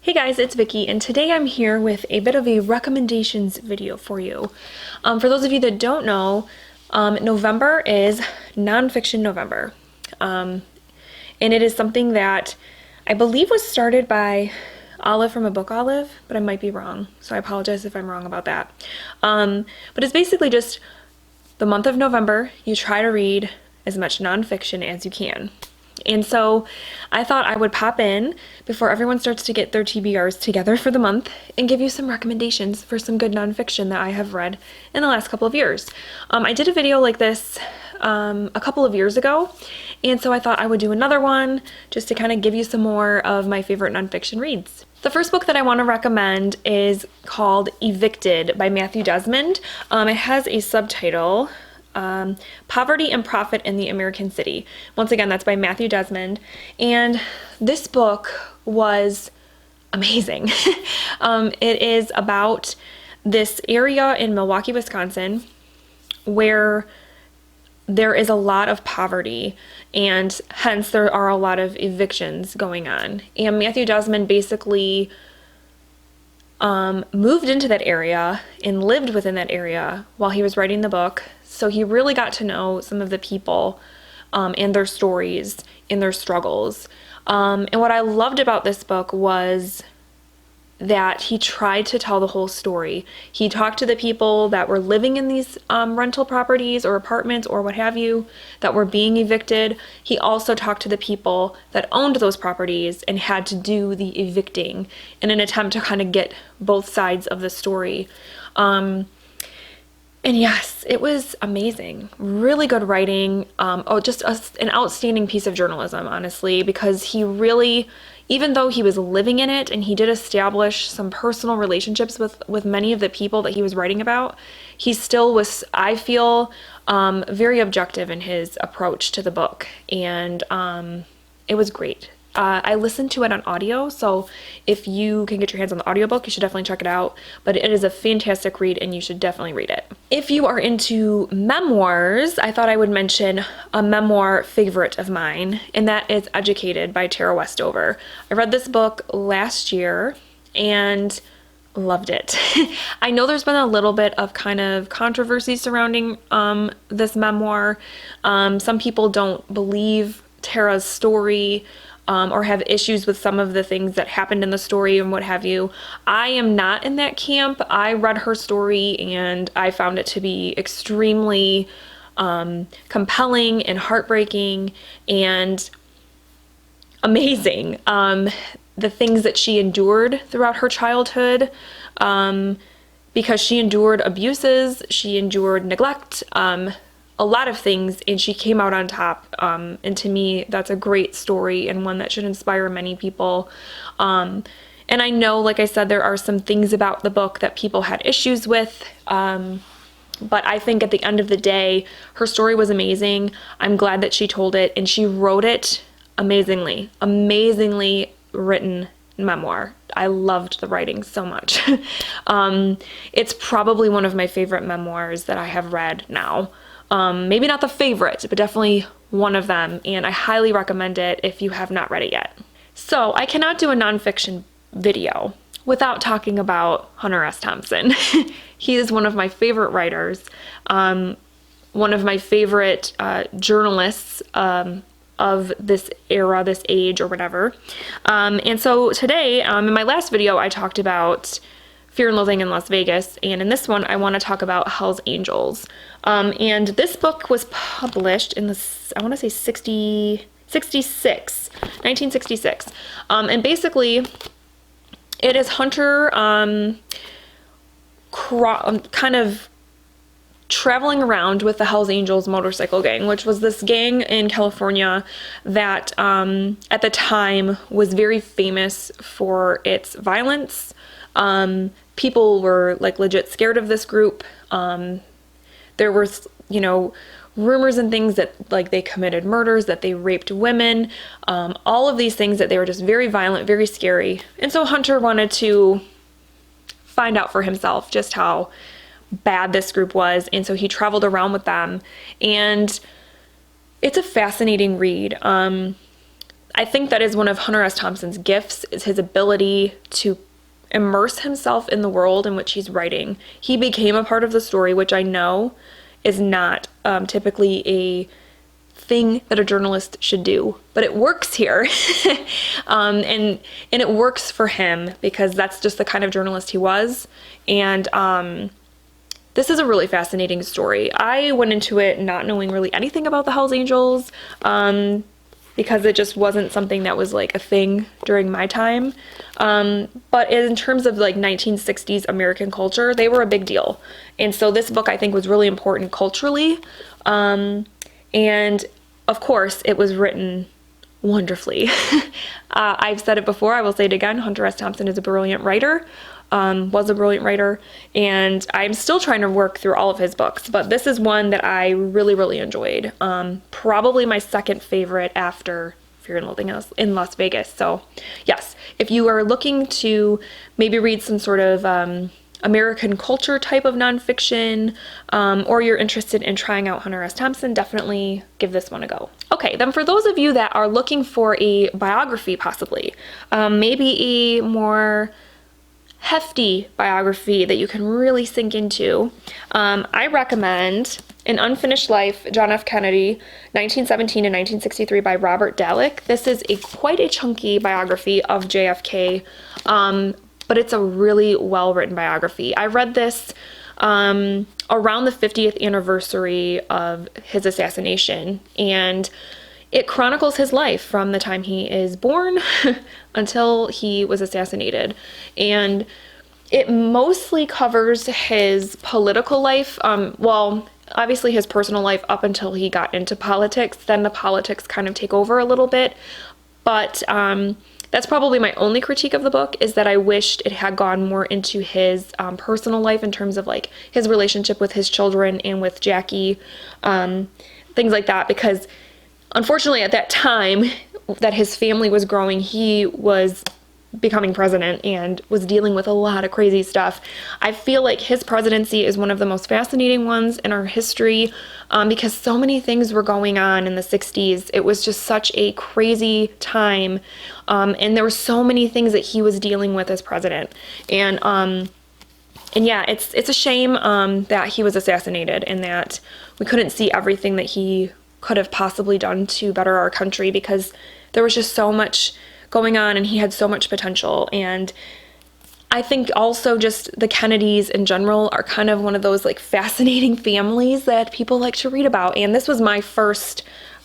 Hey guys, it's Vicky, and today I'm here with a bit of a recommendations video for you. For those of you that don't know, November is Nonfiction November. And it is something that I believe was started by Olive from a Book Olive, but I might be wrong, so I apologize if I'm wrong about that. But it's basically just the month of November, you try to read as much nonfiction as you can. And so I thought I would pop in before everyone starts to get their TBRs together for the month and give you some recommendations for some good nonfiction that I have read in the last couple of years. I did a video like this a couple of years ago, and so I thought I would do another one just to kind of give you some more of my favorite nonfiction reads. The first book that I want to recommend is called Evicted by Matthew Desmond. It has a subtitle, Poverty and Profit in the American City. Once again, that's by Matthew Desmond. And this book was amazing. It is about this area in Milwaukee, Wisconsin, where there is a lot of poverty, and hence there are a lot of evictions going on. And Matthew Desmond basically moved into that area and lived within that area while he was writing the book. So he really got to know some of the people and their stories and their struggles. And what I loved about this book was that he tried to tell the whole story. He talked to the people that were living in these rental properties or apartments or what have you that were being evicted. He also talked to the people that owned those properties and had to do the evicting in an attempt to kind of get both sides of the story. And yes, it was amazing. Really good writing. Just an outstanding piece of journalism, honestly, because he really, even though he was living in it and he did establish some personal relationships with many of the people that he was writing about, he still was, I feel, very objective in his approach to the book. And it was great. I listened to it on audio, so if you can get your hands on the audiobook, you should definitely check it out. But it is a fantastic read, and you should definitely read it. If you are into memoirs, I thought I would mention a memoir favorite of mine, and that is Educated by Tara Westover. I read this book last year and loved it. I know there's been a little bit of kind of controversy surrounding this memoir. Some people don't believe Tara's story, or have issues with some of the things that happened in the story and what have you. I am not in that camp. I read her story and I found it to be extremely compelling and heartbreaking and amazing. The things that she endured throughout her childhood, because she endured abuses, she endured neglect, a lot of things, and she came out on top. And to me, that's a great story and one that should inspire many people. And I know, like I said, there are some things about the book that people had issues with. But I think at the end of the day, her story was amazing. I'm glad that she told it, and she wrote it amazingly. Amazingly written memoir. I loved the writing so much. It's probably one of my favorite memoirs that I have read now. Maybe not the favorite, but definitely one of them, and I highly recommend it if you have not read it yet. So I cannot do a nonfiction video without talking about Hunter S. Thompson. He is one of my favorite writers, one of my favorite journalists of this era, this age, or whatever. And so today, in my last video, I talked about Fear and Loathing in Las Vegas, and in this one I want to talk about Hell's Angels. And this book was published in I want to say 1966. And basically it is Hunter kind of traveling around with the Hell's Angels motorcycle gang, which was this gang in California that at the time was very famous for its violence. People were like legit scared of this group. There were, rumors and things that like they committed murders, that they raped women, all of these things, that they were just very violent, very scary. And so Hunter wanted to find out for himself just how bad this group was. And so he traveled around with them, and it's a fascinating read. I think that is one of Hunter S. Thompson's gifts, is his ability to immerse himself in the world in which he's writing. He became a part of the story, which I know is not typically a thing that a journalist should do, but it works here. And it works for him because that's just the kind of journalist he was. And this is a really fascinating story. I went into it not knowing really anything about the Hells Angels, because it just wasn't something that was like a thing during my time. But in terms of like 1960s American culture, they were a big deal. And so this book I think was really important culturally. And of course it was written wonderfully. I've said it before, I will say it again, Hunter S. Thompson is a brilliant writer. Was a brilliant writer, and I'm still trying to work through all of his books, but this is one that I really, really enjoyed. Probably my second favorite after Fear and Loathing in Las Vegas. So yes, if you are looking to maybe read some sort of American culture type of nonfiction, or you're interested in trying out Hunter S. Thompson, definitely give this one a go. Okay, then for those of you that are looking for a biography possibly, maybe a more hefty biography that you can really sink into, I recommend An Unfinished Life, John F. Kennedy, 1917 and 1963 by Robert Dallek. This is quite a chunky biography of JFK, but it's a really well-written biography. I read this around the 50th anniversary of his assassination, and it chronicles his life from the time he is born until he was assassinated. And it mostly covers his political life. Well, obviously his personal life up until he got into politics. Then the politics kind of take over a little bit. But that's probably my only critique of the book, is that I wished it had gone more into his personal life in terms of like his relationship with his children and with Jackie, things like that, because unfortunately, at that time that his family was growing, he was becoming president and was dealing with a lot of crazy stuff. I feel like his presidency is one of the most fascinating ones in our history, because so many things were going on in the 60s. It was just such a crazy time, and there were so many things that he was dealing with as president. And yeah, it's a shame that he was assassinated and that we couldn't see everything that he could have possibly done to better our country, because there was just so much going on and he had so much potential. And I think also just the Kennedys in general are kind of one of those like fascinating families that people like to read about. And this was my first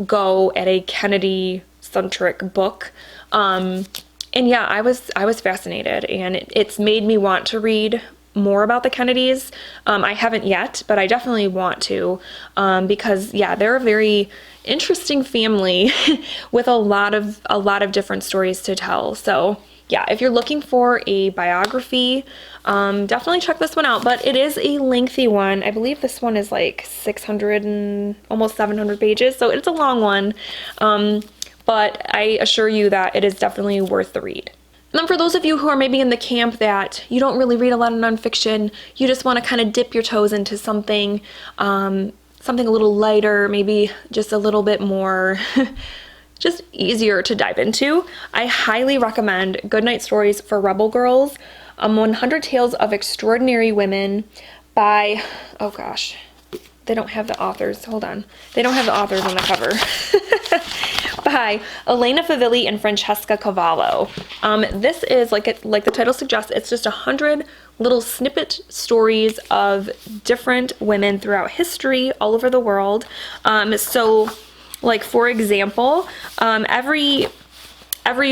go at a Kennedy centric book. And yeah, I was fascinated, and it's made me want to read more about the Kennedys. I haven't yet, but I definitely want to, because yeah, they're a very interesting family with a lot of different stories to tell. So yeah, if you're looking for a biography, definitely check this one out, but it is a lengthy one. I believe this one is like 600 and almost 700 pages, so it's a long one, but I assure you that it is definitely worth the read. And then for those of you who are maybe in the camp that you don't really read a lot of nonfiction, you just want to kind of dip your toes into something, something a little lighter, maybe just a little bit more just easier to dive into, I highly recommend Goodnights Stories for Rebel Girls, 100 Tales of Extraordinary Women by, oh gosh, they don't have the authors, hold on. They don't have the authors on the cover. By Elena Favilli and Francesca Cavallo. This is, like the title suggests, it's just 100 little snippet stories of different women throughout history all over the world. So, like for example, every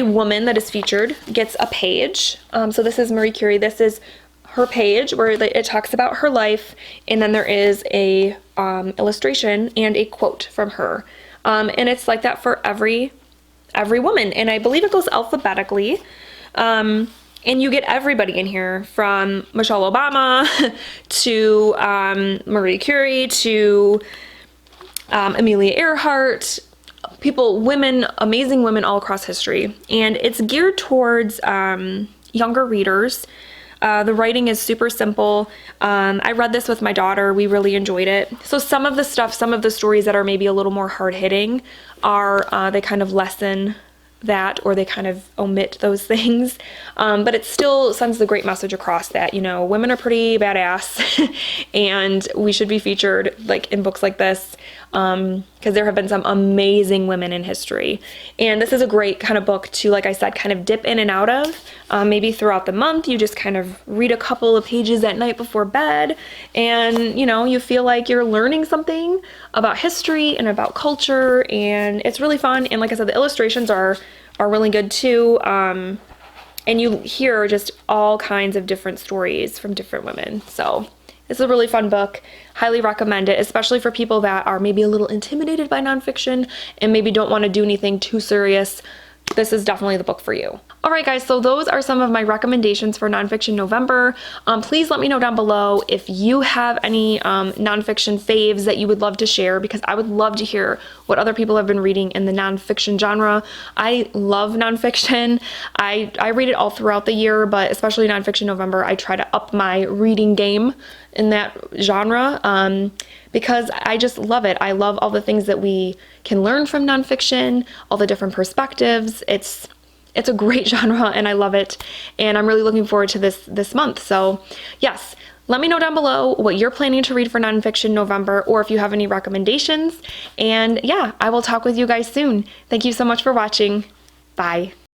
woman that is featured gets a page. So this is Marie Curie. This is her page where it talks about her life, and then there is a illustration and a quote from her. And it's like that for every woman, and I believe it goes alphabetically. And you get everybody in here, from Michelle Obama to Marie Curie to Amelia Earhart, women, amazing women all across history. And it's geared towards younger readers. The writing is super simple. I read this with my daughter. We really enjoyed it. So some of the stories that are maybe a little more hard-hitting are, they kind of lessen that, or they kind of omit those things, but it still sends the great message across that, you know, women are pretty badass and we should be featured like in books like this, because there have been some amazing women in history. And this is a great kind of book to, like I said, kind of dip in and out of. Maybe throughout the month you just kind of read a couple of pages at night before bed, and you know, you feel like you're learning something about history and about culture, and it's really fun. And like I said, the illustrations are really good too. And you hear just all kinds of different stories from different women. So it's a really fun book. Highly recommend it, especially for people that are maybe a little intimidated by nonfiction and maybe don't want to do anything too serious. This is definitely the book for you. All right, guys, so those are some of my recommendations for Nonfiction November. Please let me know down below if you have any nonfiction faves that you would love to share, because I would love to hear what other people have been reading in the nonfiction genre. I love nonfiction. I read it all throughout the year, but especially Nonfiction November, I try to up my reading game in that genre, because I just love it. I love all the things that we can learn from nonfiction, all the different perspectives. It's a great genre and I love it, and I'm really looking forward to this month. So yes, let me know down below what you're planning to read for Nonfiction November, or if you have any recommendations. And yeah, I will talk with you guys soon. Thank you so much for watching. Bye.